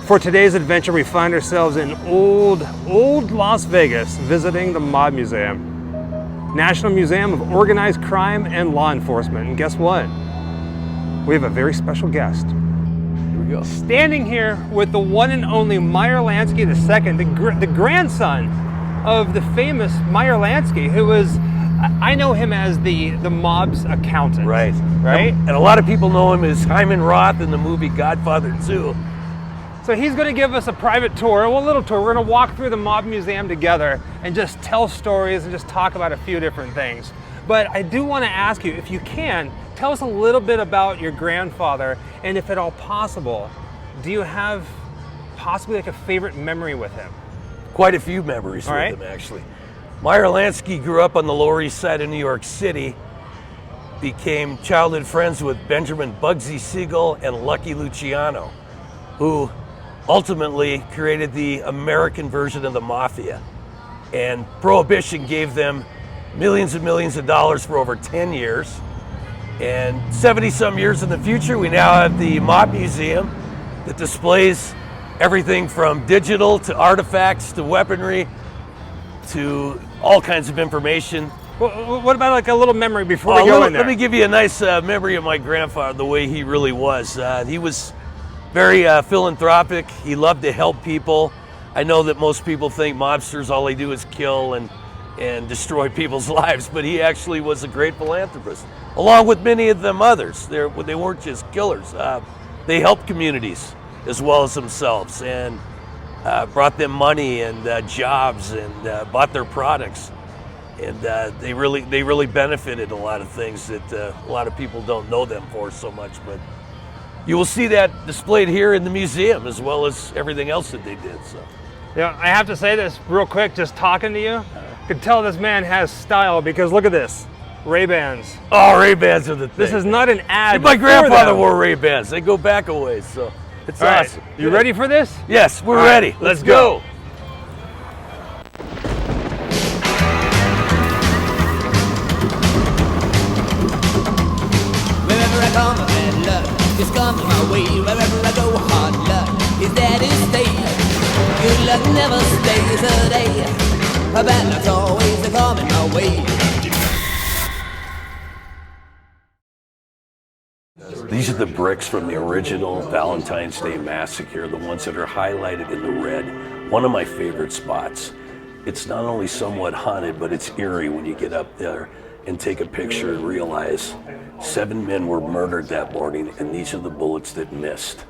For today's adventure, we find ourselves in old Las Vegas, visiting the Mob Museum, National Museum of Organized Crime and Law Enforcement. And guess what? We have a very special guest. Here we go. Standing here with the one and only Meyer Lansky II, the grandson of the famous Meyer Lansky, who was, I know him as the mob's accountant. Right. And a lot of people know him as Hyman Roth in the movie Godfather 2. So he's going to give us a private tour, a little tour. We're going to walk through the Mob Museum together and just tell stories and just talk about a few different things. But I do want to ask you, if you can, tell us a little bit about your grandfather, and if at all possible, do you have possibly like a favorite memory with him? Quite a few memories with him, actually. Meyer Lansky grew up on the Lower East Side of New York City, became childhood friends with Benjamin Bugsy Siegel and Lucky Luciano, who ultimately created the American version of the mafia. And Prohibition gave them millions and millions of dollars for over 10 years. And 70-some years in the future, we now have the Mob Museum that displays everything from digital to artifacts to weaponry to all kinds of information. Well, what about like a little memory before we go in there? Let me give you a nice memory of my grandfather, the way he really was. He was very philanthropic. He loved to help people. I know that most people think mobsters, all they do is kill and destroy people's lives, but he actually was a great philanthropist, along with many of them others. They weren't just killers. They helped communities as well as themselves, and brought them money and jobs, and bought their products. And they really benefited a lot of things that a lot of people don't know them for so much. But you will see that displayed here in the museum, as well as everything else that they did. So, yeah, I have to say this real quick, just talking to you, you can tell this man has style, because look at this, Ray-Bans. Oh, Ray-Bans are the thing. This is not an ad. My grandfather wore Ray-Bans. They go back a ways, so it's awesome. Right. You ready for this? Yes, we're ready. Let's go. Wherever I come, bad luck just comes my way. Wherever I go, hard luck is that it stays. Good luck never stays a day. Bad luck's always coming my way. These are the bricks from the original Valentines Day Massacre, the ones that are highlighted in the red. One of my favorite spots. It's not only somewhat haunted, but it's eerie when you get up there and take a picture and realize 7 men were murdered that morning, and these are the bullets that missed.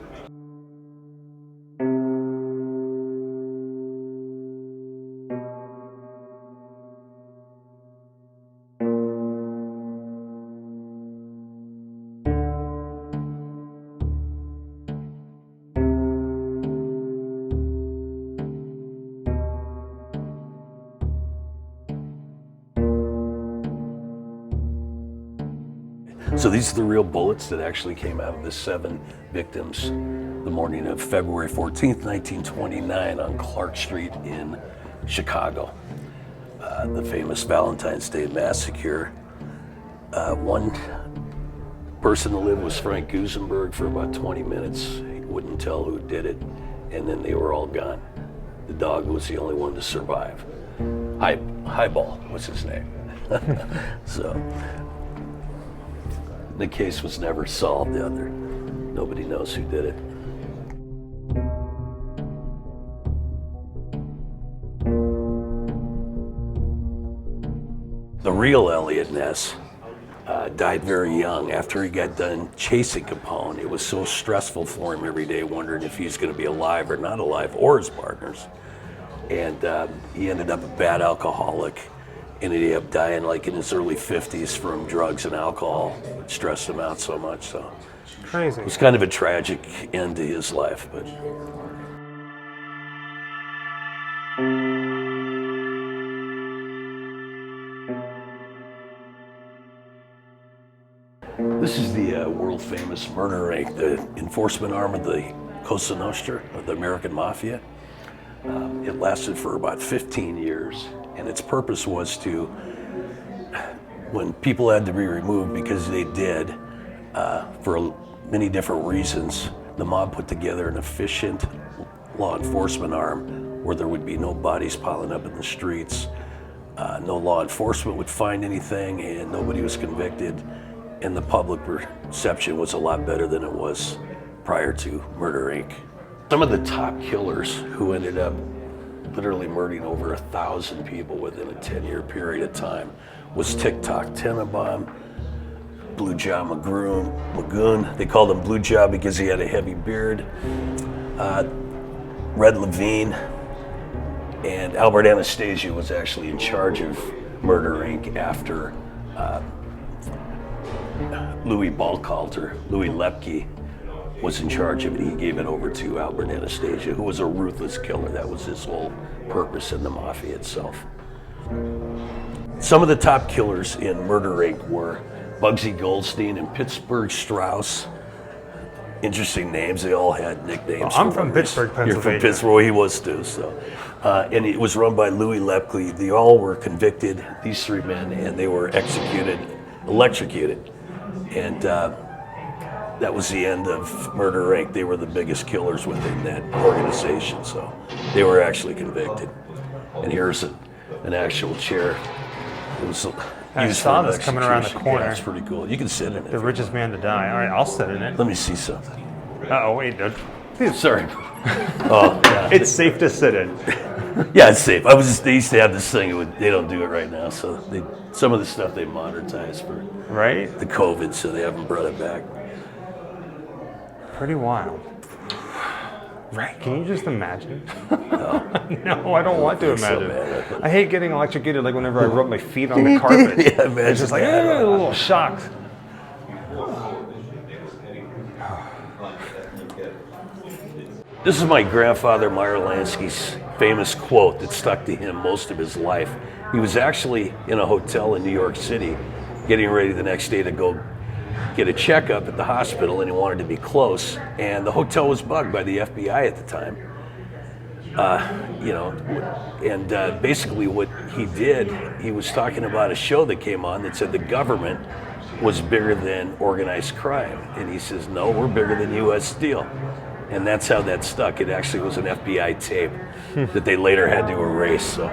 So these are the real bullets that actually came out of the 7 victims the morning of February 14th, 1929 on Clark Street in Chicago. The famous Valentine's Day Massacre. One person to live was Frank Gusenberg for about 20 minutes. He wouldn't tell who did it, and then they were all gone. The dog was the only one to survive. Highball was his name. So. The case was never solved. Nobody knows who did it. The real Elliot Ness died very young after he got done chasing Capone. It was so stressful for him every day, wondering if he's going to be alive or not alive, or his partners. And he ended up a bad alcoholic. Ended up dying like in his early 50s from drugs and alcohol. It stressed him out so much. So crazy. It was kind of a tragic end to his life. But this is the world famous murder ring, the enforcement arm of the Cosa Nostra, of the American Mafia. It lasted for about 15 years. And its purpose was to, when people had to be removed, because they did, for many different reasons, the mob put together an efficient law enforcement arm where there would be no bodies piling up in the streets. No law enforcement would find anything, and nobody was convicted. And the public perception was a lot better than it was prior to Murder Inc. Some of the top killers who ended up literally murdering over 1,000 people within a 10-year period of time was TikTok Tenenbaum, Blue Jaw Magoon. They called him Blue Jaw because he had a heavy beard. Red Levine, and Albert Anastasia was actually in charge of Murder Inc. after Louis Lepke was in charge of it. He gave it over to Albert Anastasia, who was a ruthless killer. That was his whole purpose in the mafia itself. Some of the top killers in Murder Inc. were Bugsy Goldstein and Pittsburgh Strauss. Interesting names. They all had nicknames. Well, I'm from Pittsburgh, Pennsylvania. You're from Pittsburgh. He was too. So, and it was run by Louis Lepke. They all were convicted. These three men, and they were electrocuted, and that was the end of Murder Inc. They were the biggest killers within that organization. So, they were actually convicted. And here's an actual chair. It was. I saw this coming around the corner. Yeah, it's pretty cool. You can sit in it. The richest man to die. All right, I'll sit in it. Let me see something. Uh-oh, wait, dude. Sorry. Oh, yeah. It's safe to sit in. Yeah, it's safe. They used to have this thing. They don't do it right now. So some of the stuff they modernized for the COVID, so they haven't brought it back. Pretty wild. Right? Can you just imagine? No, I don't want to imagine. So I hate getting electrocuted, like whenever I rub my feet on the carpet. Yeah, imagine. It's just like, a little shocked. This is my grandfather, Meyer Lansky's famous quote that stuck to him most of his life. He was actually in a hotel in New York City, getting ready the next day to go get a checkup at the hospital, and he wanted to be close. And the hotel was bugged by the FBI at the time. Basically what he did, he was talking about a show that came on that said the government was bigger than organized crime. And he says, no, we're bigger than U.S. Steel. And that's how that stuck. It actually was an FBI tape that they later had to erase. So.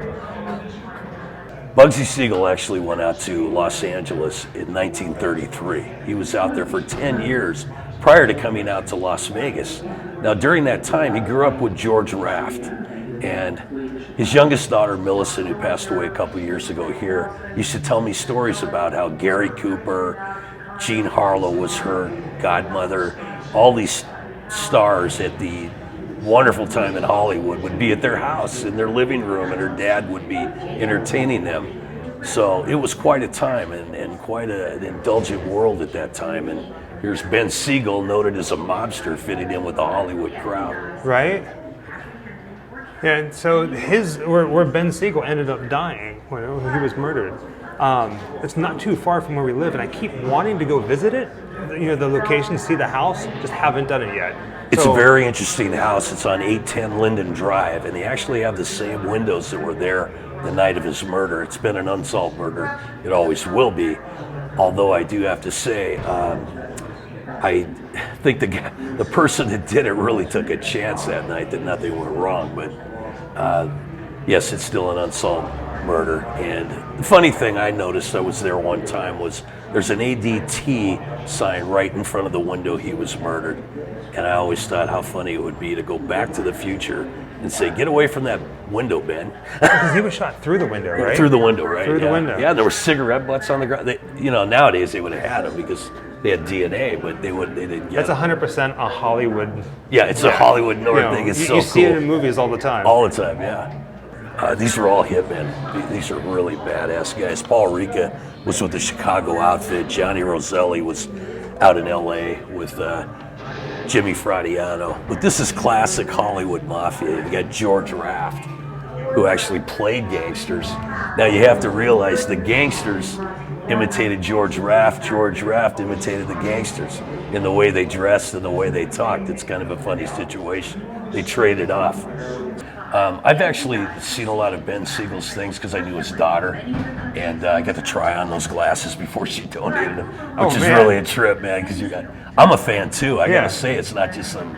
Bugsy Siegel actually went out to Los Angeles in 1933. He was out there for 10 years prior to coming out to Las Vegas. Now, during that time, he grew up with George Raft, and his youngest daughter, Millicent, who passed away a couple years ago here, used to tell me stories about how Gary Cooper, Jean Harlow was her godmother, all these stars at the wonderful time in Hollywood would be at their house in their living room, and her dad would be entertaining them. So it was quite a time and quite an indulgent world at that time. And here's Ben Siegel, noted as a mobster, fitting in with the Hollywood crowd. Right? Yeah, and so where Ben Siegel ended up dying when he was murdered, it's not too far from where we live, and I keep wanting to go visit it. The location, see the house, just haven't done it yet. It's a very interesting house. It's on 810 Linden Drive, and they actually have the same windows that were there the night of his murder. It's been an unsolved murder. It always will be. Although I do have to say, I think the person that did it really took a chance that night that nothing went wrong. But yes, it's still an unsolved murder. And the funny thing I noticed, I was there one time, was there's an ADT sign right in front of the window he was murdered. And I always thought how funny it would be to go back to the future and say, get away from that window, Ben. Because he was shot through the window, right? Through the window, right? Through the window. Yeah, there were cigarette butts on the ground. Nowadays they would have had them because they had DNA, but they didn't get That's 100% a Hollywood. Yeah, it's a Hollywood North thing. It's so cool. You see it in movies all the time. All the time, yeah. These are all hitmen. These are really badass guys. Paul Ricca was with the Chicago outfit. Johnny Roselli was out in L.A. with Jimmy Fradiano. But this is classic Hollywood mafia. You got George Raft, who actually played gangsters. Now you have to realize the gangsters imitated George Raft. George Raft imitated the gangsters in the way they dressed and the way they talked. It's kind of a funny situation. They traded off. I've actually seen a lot of Ben Siegel's things because I knew his daughter, and I got to try on those glasses before she donated them, which is really a trip, man. Because I'm a fan too. I gotta say, it's not just some.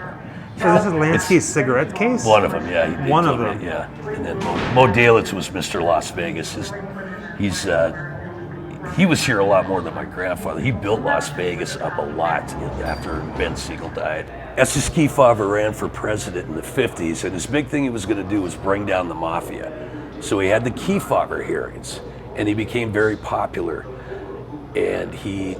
So this is Lansky's cigarette case? One of them, yeah. One of them. Yeah. And then Mo Dalitz was Mr. Las Vegas. He was here a lot more than my grandfather. He built Las Vegas up a lot after Ben Siegel died. Estes Kefauver ran for president in the 50s, and his big thing he was going to do was bring down the mafia. So he had the Kefauver hearings, and he became very popular. And he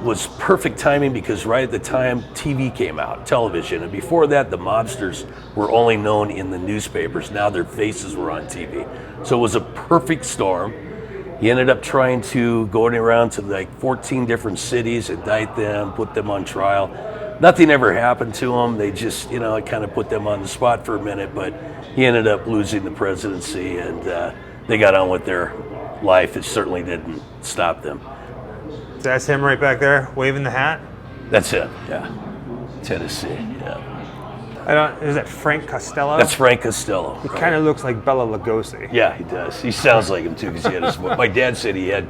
was perfect timing because right at the time TV came out, television, and before that the mobsters were only known in the newspapers. Now their faces were on TV. So it was a perfect storm. He ended up trying to going around to like 14 different cities, indict them, put them on trial. Nothing ever happened to him. They just, it kind of put them on the spot for a minute, but he ended up losing the presidency, and they got on with their life. It certainly didn't stop them. That's him right back there, waving the hat? That's it, yeah. Tennessee, yeah. Is that Frank Costello? That's Frank Costello. He kind of looks like Bela Lugosi. Yeah, he does. He sounds like him too because he had his voice. My dad said he had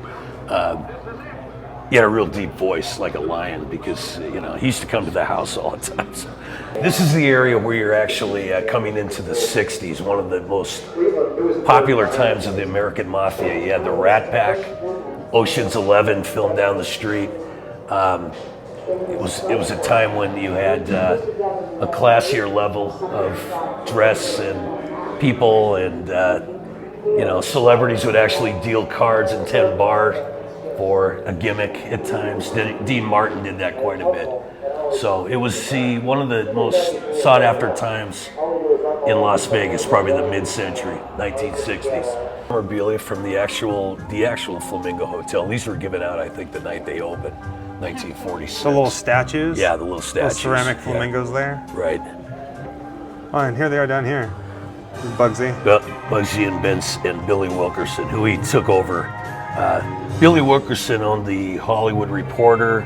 a real deep voice like a lion because he used to come to the house all the time. So. This is the area where you're actually coming into the 60s, one of the most popular times of the American Mafia. You had the Rat Pack, Ocean's 11 filmed down the street. It was a time when you had a classier level of dress and people, and celebrities would actually deal cards in 10 bar for a gimmick at times. Dean Martin did that quite a bit. So it was one of the most sought after times in Las Vegas, probably the mid-century, 1960s. Memorabilia from the actual Flamingo Hotel. These were given out, I think, the night they opened. 1946. The little statues? Yeah, the little statues. Little ceramic flamingos there? Right. Oh, and here they are down here. Bugsy. Bugsy and Billy Wilkerson, who he took over. Billy Wilkerson owned the Hollywood Reporter.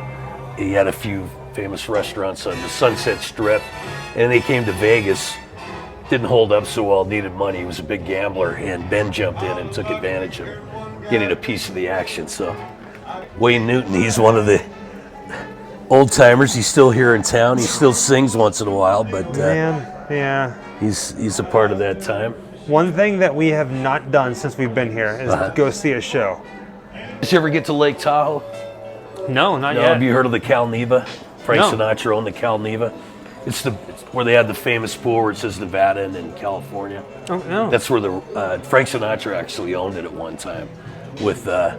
He had a few famous restaurants on the Sunset Strip. And they came to Vegas. Didn't hold up so well, needed money. He was a big gambler, and Ben jumped in and took advantage of getting a piece of the action. So Wayne Newton, he's one of the old timers. He's still here in town. He still sings once in a while, but yeah, he's a part of that time. One thing that we have not done since we've been here is go see a show. Did you ever get to Lake Tahoe? No, not yet. Have you heard of the Cal Neva? Frank Sinatra owned the Cal Neva. It's where they had the famous pool where it says Nevada and then California. Oh no. That's where Frank Sinatra actually owned it at one time with a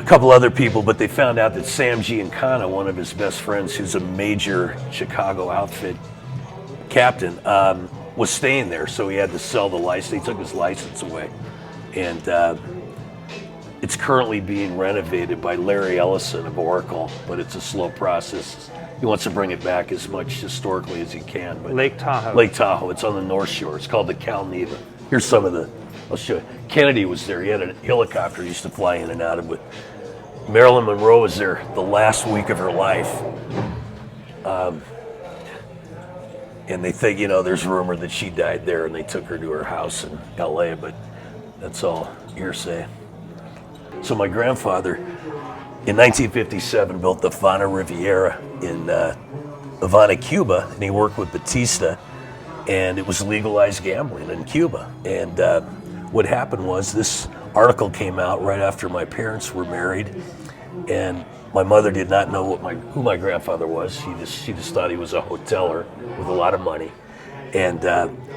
couple other people, but they found out that Sam Giancana, one of his best friends, who's a major Chicago outfit captain, was staying there, so he had to sell the license. They took his license away, and it's currently being renovated by Larry Ellison of Oracle, but it's a slow process. He wants to bring it back as much historically as he can. But Lake Tahoe. Lake Tahoe. It's on the North Shore. It's called the Cal Neva. Here's some of I'll show you. Kennedy was there. He had a helicopter he used to fly in and out of. But Marilyn Monroe was there the last week of her life. And they think, there's rumor that she died there, and they took her to her house in L.A., but that's all hearsay. So my grandfather, in 1957, built the Havana Riviera in Havana, Cuba, and he worked with Batista, and it was legalized gambling in Cuba. And what happened was this article came out right after my parents were married, and my mother did not know who my grandfather was. She just thought he was a hoteler with a lot of money. And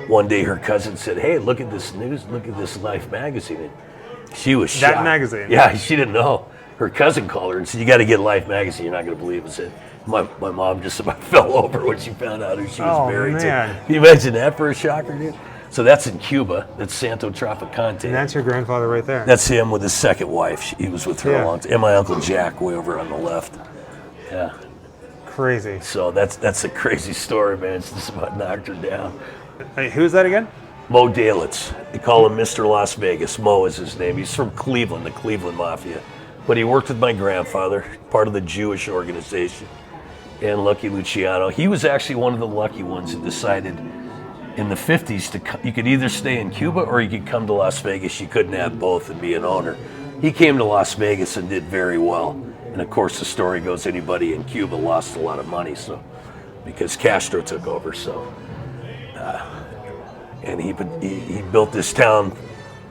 one day her cousin said, "Hey, look at this news, look at this Life magazine." And she was shocked. That magazine? Yeah, she didn't know. Her cousin called her and said, "You got to get Life magazine. You're not going to believe it." Said, my mom just about fell over when she found out who she was married to. Can you imagine that for a shocker, dude? So that's in Cuba. That's Santo Trafficante. And that's your grandfather right there. That's him with his second wife. He was with her a long time. And my Uncle Jack way over on the left. Yeah. Crazy. So that's a crazy story, man. It's just about knocked her down. Hey, who's that again? Mo Dalitz. They call him Mr. Las Vegas. Mo is his name. He's from Cleveland, the Cleveland Mafia. But he worked with my grandfather, part of the Jewish organization, and Lucky Luciano. He was actually one of the lucky ones that decided in the 50s, you could either stay in Cuba or you could come to Las Vegas. You couldn't have both and be an owner. He came to Las Vegas and did very well. And of course, the story goes anybody in Cuba lost a lot of money, so because Castro took over. So, and he built this town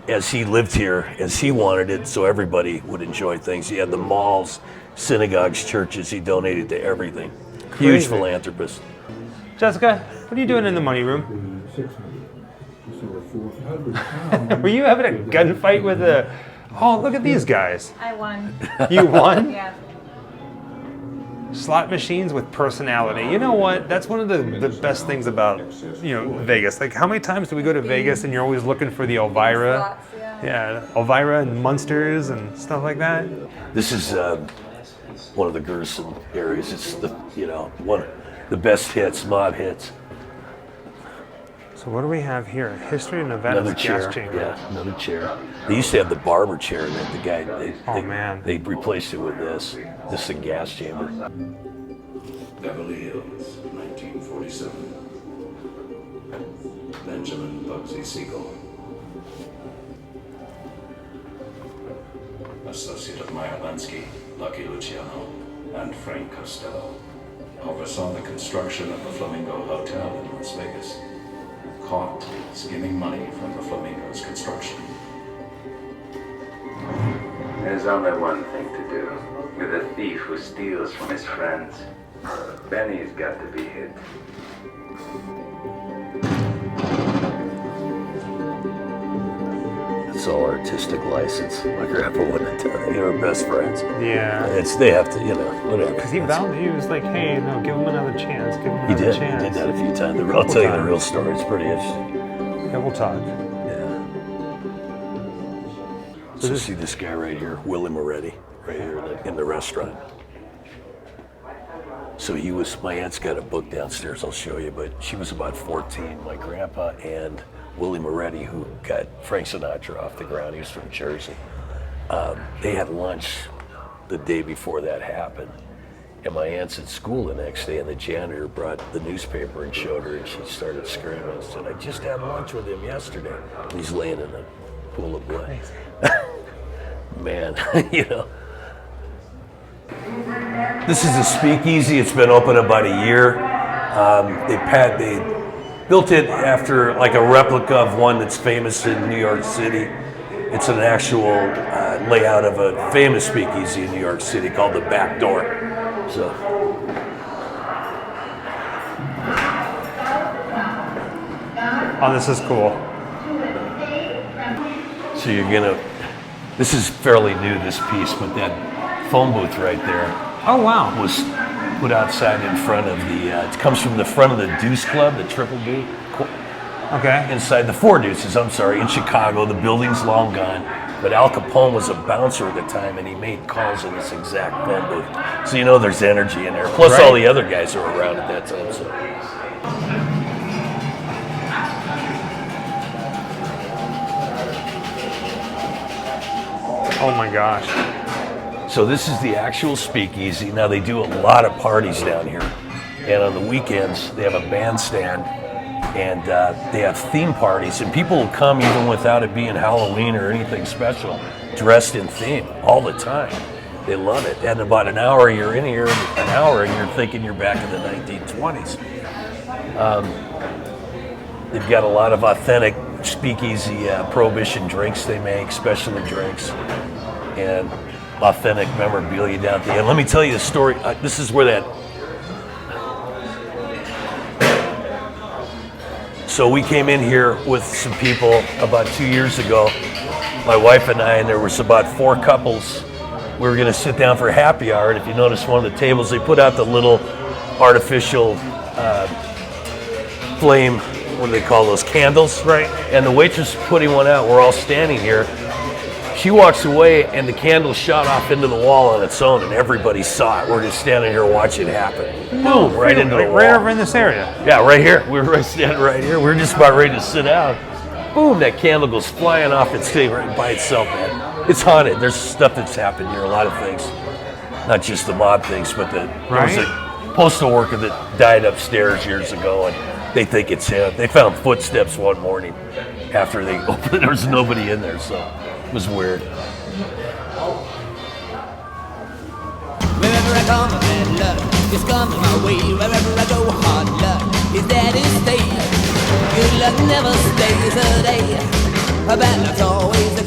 as he lived here, as he wanted it, so everybody would enjoy things. He had the malls, synagogues, churches. He donated to everything. Crazy. Huge philanthropist. Jessica, what are you doing in the money room? Were you having a gunfight with a... Oh, look at these guys. I won. You won? Yeah. Slot machines with personality. You know what? That's one of the best things about, Vegas. Like, how many times do we go to Vegas and you're always looking for the Elvira? Slots, Yeah, Elvira and Munsters and stuff like that. This is one of the Gerson areas. It's one of the best hits, mob hits. So what do we have here? History of Nevada's Another chair. gas chamber. Yeah, another chair. They used to have the barber chair that the guy. Man. They replaced it with this. This is a gas chamber. Beverly Hills, 1947. Benjamin Bugsy Siegel. Associate of Meyer Lansky, Lucky Luciano, and Frank Costello. Oversaw the construction of the Flamingo Hotel in Las Vegas. Caught skimming money from the Flamingo's construction. There's only one thing to do with a thief who steals from his friends. Benny's got to be hit. It's all artistic license. My grandpa wouldn't have done it. They were best friends. Yeah. They have to, whatever. Because he was like, hey, no, give him another chance. Give him He another did. chance. He did that a few times. I'll tell you the real story. It's pretty interesting. Yeah, we'll talk. Yeah. So see this guy right here, Willie Moretti, right here in the restaurant. So my aunt's got a book downstairs, I'll show you, but she was about 14. My grandpa and Willie Moretti, who got Frank Sinatra off the ground, he was from Jersey. They had lunch the day before that happened. And my aunt's at school the next day, and the janitor brought the newspaper and showed her, and she started screaming and said, I just had lunch with him yesterday. And he's laying in a pool of blood. Man, This is a speakeasy. It's been open about a year. They built it after like a replica of one that's famous in New York City. It's an actual layout of a famous speakeasy in New York City called the Back Door. So this is cool. So this is fairly new, this piece, but that phone booth right there. Oh, wow. Was put outside in front of it comes from the front of the Deuce Club, the Triple D. Okay. Inside the Four Deuces, in Chicago. The building's long gone. But Al Capone was a bouncer at the time, and he made calls in this exact phone booth. So there's energy in there. Plus all the other guys who were around at that time. So. Oh my gosh. So this is the actual speakeasy. Now they do a lot of parties down here. And on the weekends, they have a bandstand. And they have theme parties, and people will come even without it being Halloween or anything special, dressed in theme all the time. They love it. And about an hour you're in here, and you're thinking you're back in the 1920s. They've got a lot of authentic speakeasy prohibition drinks they make, specialty drinks, and authentic memorabilia down at the end. Let me tell you the story. This is where that... So we came in here with some people about 2 years ago, my wife and I, and there was about 4 couples. We were gonna sit down for happy hour, and if you notice one of the tables, they put out the little artificial flame, what do they call those, candles? Right. And the waitress putting one out, we're all standing here. She walks away, and the candle shot off into the wall on its own, and everybody saw it. We're just standing here watching it happen. Boom, right into the wall. Right over in this area. Yeah, right here. We were standing right here. We were just about ready to sit down. Boom, that candle goes flying off its thing right by itself, man. It's haunted. There's stuff that's happened here, a lot of things. Not just the mob things, but there was a postal worker that died upstairs years ago, and they think it's him. They found footsteps one morning after they opened. There was nobody in there, so it was weird. Wherever I come, bad luck just comes my way. Wherever I go, hard luck is there to stay. Good luck never stays a day. Bad luck's always